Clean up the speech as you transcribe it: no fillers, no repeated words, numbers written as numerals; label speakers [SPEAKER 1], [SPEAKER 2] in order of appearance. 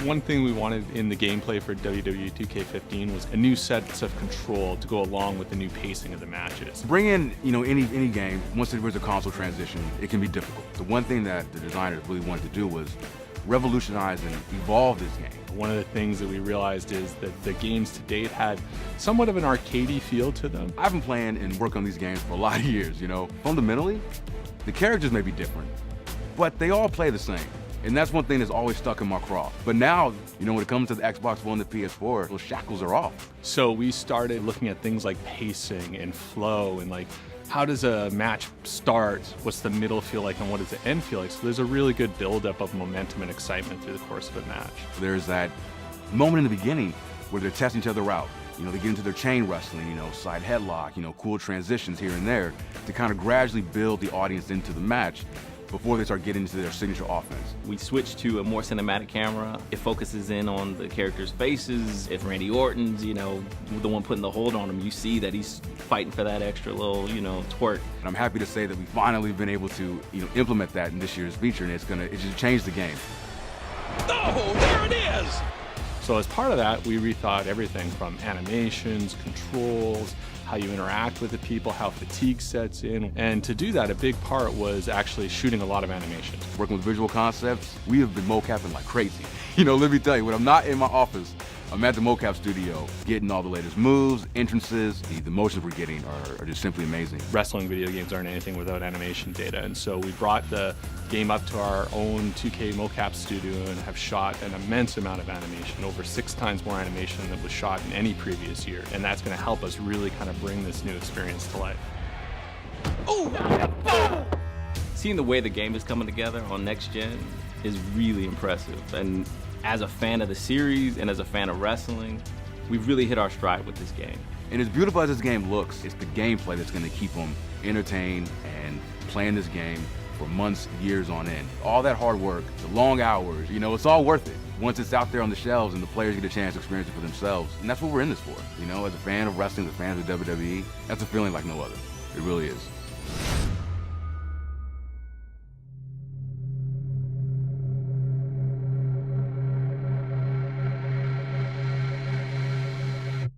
[SPEAKER 1] One thing we wanted in the gameplay for WWE 2K15 was a new set of control to go along with the new pacing of the matches.
[SPEAKER 2] Bring in, any game, once there's a console transition, it can be difficult. The one thing that the designers really wanted to do was revolutionize and evolve this game.
[SPEAKER 1] One of the things that we realized is that the games to date had somewhat of an arcadey feel to them.
[SPEAKER 2] I've been playing and working on these games for a lot of years, Fundamentally, the characters may be different, but they all play the same. And that's one thing that's always stuck in my craw. But now, when it comes to the Xbox One and the PS4, those shackles are off.
[SPEAKER 1] So we started looking at things like pacing and flow and how does a match start? What's the middle feel like and what does the end feel like? So there's a really good buildup of momentum and excitement through the course of a match.
[SPEAKER 2] There's that moment in the beginning where they're testing each other out. They get into their chain wrestling, side headlock, cool transitions here and there to kind of gradually build the audience into the match before they start getting into their signature offense.
[SPEAKER 3] We switched to a more cinematic camera. It focuses in on the characters' faces. If Randy Orton's, the one putting the hold on him, you see that he's fighting for that extra little, twerk.
[SPEAKER 2] And I'm happy to say that we've finally been able to, implement that in this year's feature, and it just changed the game.
[SPEAKER 4] Oh, there it is!
[SPEAKER 1] So as part of that, we rethought everything from animations, controls, how you interact with the people, how fatigue sets in. And to do that, a big part was actually shooting a lot of animations.
[SPEAKER 2] Working with visual concepts, we have been mocapping like crazy. Let me tell you, when I'm not in my office, I'm at the mocap studio getting all the latest moves, entrances. The motions we're getting are just simply amazing.
[SPEAKER 1] Wrestling video games aren't anything without animation data, and so we brought the game up to our own 2K mocap studio and have shot an immense amount of animation, over 6 times more animation than was shot in any previous year, and that's going to help us really kind of bring this new experience to life.
[SPEAKER 3] Ooh. Seeing the way the game is coming together on next gen is really impressive, and as a fan of the series and as a fan of wrestling, we've really hit our stride with this game.
[SPEAKER 2] And as beautiful as this game looks, it's the gameplay that's going to keep them entertained and playing this game for months, years on end. All that hard work, the long hours, it's all worth it. Once it's out there on the shelves and the players get a chance to experience it for themselves. And that's what we're in this for. As a fan of wrestling, as a fan of the WWE, that's a feeling like no other. It really is.